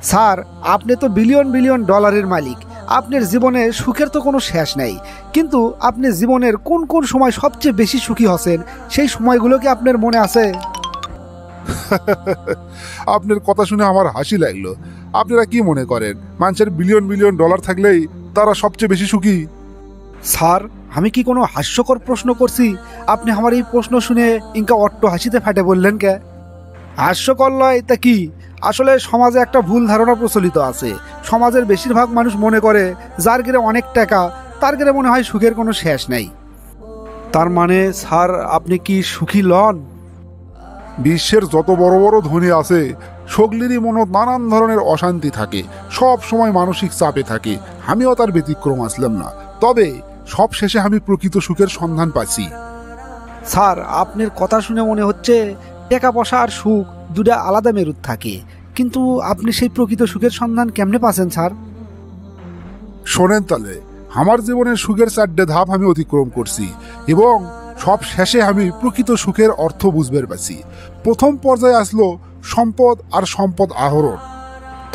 Sir, আপনি তো billion billion ডলারের মালিক, আপনার জীবনে সুখের তো কোনো শেষ নেই, কিন্তু আপনি জীবনের কোন কোন সময় সবচেয়ে বেশি সুখী হচ্ছেন সেই সময়গুলো কি আপনার মনে আছে? আপনার কথা শুনে আমার হাসি লাগলো। আপনারা কি মনে করেন মানুষের বিলিয়ন বিলিয়ন ডলার থাকলেই তারা সবচেয়ে বেশি সুখী? স্যার, আমি কি কোনো হাস্যকর প্রশ্ন করছি? আপনি আমার এই প্রশ্ন শুনে ইনকা অট্ট হাসিতে ফাটে বললেন কে? হাস্যকর লয় তা কি? আসলে সমাজে একটা ভুল ধারণা প্রচলিত আছে। সমাজের বেশিরভাগ মানুষ মনে করে যার ঘরে অনেক টাকা তার ঘরে মনে হয় সুখের কোনো শেষ নেই। তার মানে স্যার, আপনি কি সুখী লন? বিশ্বের যত বড় বড় ধনী আছে সকলেরই মনে নানান ধরনের অশান্তি থাকে, সব সময় মানসিক চাপে থাকে। আমিও তার ব্যতিক্রম আসলাম না, তবে সব শেষে আমি প্রকৃত সুখের সন্ধান পাচ্ছি। স্যার, আপনার কথা শুনে মনে হচ্ছে টাকা পয়সা আর সুখ দুটা আলাদা মেরুত থাকে, কিন্তু আপনি সেই প্রকৃত সুখের সন্ধান কেমনে পাচ্ছেন স্যার? শোনেন তাহলে, আমার জীবনের সুখের 4টে ধাপ আমি অতিক্রম করছি এবং সব শেষে আমি প্রকৃত সুখের অর্থ বুঝতে পারছি। প্রথম পর্যায়ে আসলো সম্পদ আর সম্পদ আহরণ।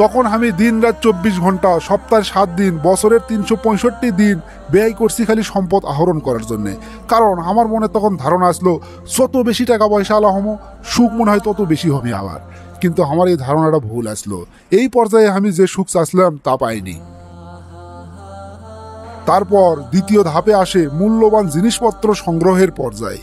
তখন আমি দিন রাত 24 ঘন্টা, সপ্তাহে 7 দিন, বছরের 365 দিন ব্যয় করছি খালি সম্পদ আহরণ করার জন্যে। কারণ আমার মনে তখন ধারণা আসলো যত বেশি টাকা পয়সা আলা হমো সুখ মনে হয় তত বেশি হবে আমার। কিন্তু আমার এই ধারণাটা ভুল আসলো। এই পর্যায়ে আমি যে সুখ চাচ্ছিলাম তা পাইনি। তারপর দ্বিতীয় ধাপে আসে মূল্যবান জিনিসপত্র সংগ্রহের পর্যায়ে।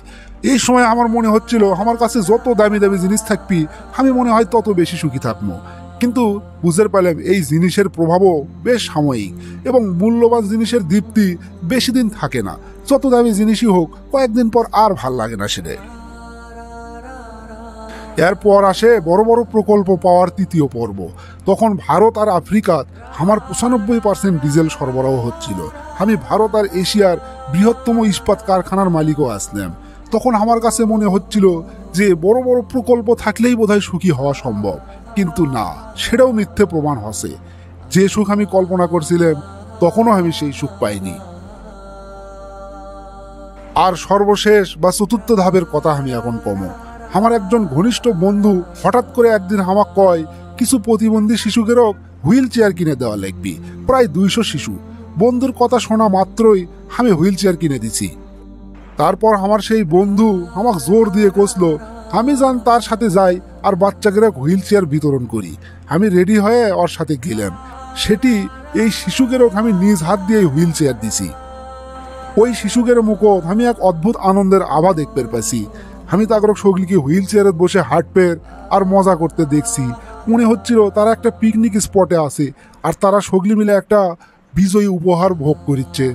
এই সময় আমার মনে হচ্ছিল আমার কাছে যত দামি দামি জিনিস থাকবি আমি মনে হয় তত বেশি সুখী থাকবো। কিন্তু বুঝতে পারলাম এই জিনিসের প্রভাবও বেশ সাময়িক এবং মূল্যবান জিনিসের দীপ্তি বেশি দিন থাকে না। যত দামি জিনিসই হোক কয়েকদিন পর আর ভাল লাগে না সেটা। এরপর আসে বড় বড় প্রকল্প পাওয়ার তৃতীয় পর্ব। তখন ভারত আর আফ্রিকাত আমার 95% ডিজেল সরবরাহ হচ্ছিল। আমি ভারত আর এশিয়ার বৃহত্তম ইস্পাত কারখানার মালিকও আসলাম। তখন আমার কাছে মনে হচ্ছিল যে বড় বড় প্রকল্প থাকলেই বোধহয় সুখী হওয়া সম্ভব, কিন্তু না, সেটাও মিথ্যে প্রমাণ হচ্ছে। যে সুখ আমি কল্পনা করছিলাম তখনও আমি সেই সুখ পাইনি। আর সর্বশেষ বা চতুর্থ ধাপের কথা আমি এখন কমো। আমার একজন ঘনিষ্ঠ বন্ধু হঠাৎ করে একদিন আমাক কয় কিছু প্রতিবন্ধী শিশুকেরও হুইল চেয়ার কিনে দেওয়া লাগবে, প্রায় 200 শিশু। বন্ধুর কথা শোনা মাত্রই আমি হুইল চেয়ার কিনে দিছি। তারপর আমার সেই বন্ধু আমাকে জোর দিয়ে কষলো আমি যান তার সাথে যাই আর বাচ্চাকে হুইল চেয়ার বিতরণ করি। আমি রেডি হয়ে ওর সাথে গেলাম। সেটি এই শিশুকেরও আমি নিজ হাত দিয়ে হুইল চেয়ার দিছি। ওই শিশুকের মুখত আমি এক অদ্ভুত আনন্দের আভা দেখতে পাইছি। আমি তাদের সগলিকে হুইল চেয়ারে বসে হাঁটপের আর মজা করতে দেখছি। মনে হচ্ছিল তারা একটা পিকনিক স্পটে আছে আর তারা সগলি মিলে একটা বিজয়ী উপহার ভোগ করিচ্ছে।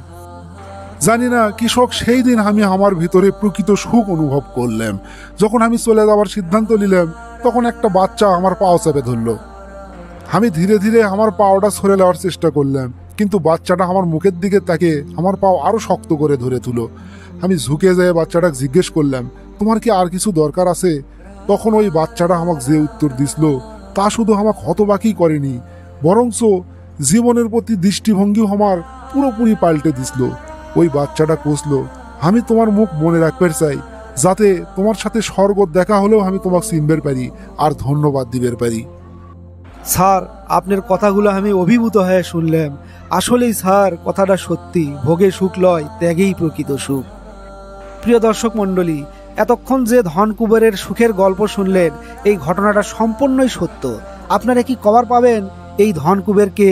জানি না কৃষক সেই দিন আমি আমার ভিতরে প্রকৃত সুখ অনুভব করলাম। যখন আমি চলে যাওয়ার সিদ্ধান্ত নিলাম তখন একটা বাচ্চা আমার পাও চেপে ধরল। আমি ধীরে ধীরে আমার পাওটা সরে নেওয়ার চেষ্টা করলাম, কিন্তু বাচ্চাটা আমার মুখের দিকে তাকে আমার পাও আরো শক্ত করে ধরে তুলো। আমি ঝুঁকে যেয়ে বাচ্চাটাকে জিজ্ঞেস করলাম তোমার কি আর কিছু দরকার আছে? তখন ওই বাচ্চাটা আমাকে যে উত্তর দিছিল তা শুধু আমাকে হতবাকই করেনি, বরঞ্চ জীবনের প্রতি দৃষ্টিভঙ্গি আমার পুরোপুরি পাল্টে দিছিল। ওই বাচ্চাটা কষলো আমি তোমার মুখ মনে রাখতে চাই, যাতে তোমার সাথে স্বর্গ দেখা হলেও আমি তোমাকে চিনবার পারি আর ধন্যবাদ দিবার পারি। স্যার, আপনার কথাগুলো আমি অভিভূত হয়ে শুনলাম। আসলেই স্যার, কথাটা সত্যি, ভোগে সুখ লয়, ত্যাগেই প্রকৃত সুখ। প্রিয় দর্শক মণ্ডলী, এতক্ষণ যে ধন কুবেরের সুখের গল্প শুনলেন এই ঘটনাটা সম্পূর্ণই সত্য। আপনারা কি কবার পাবেন এই ধন কুবেরকে?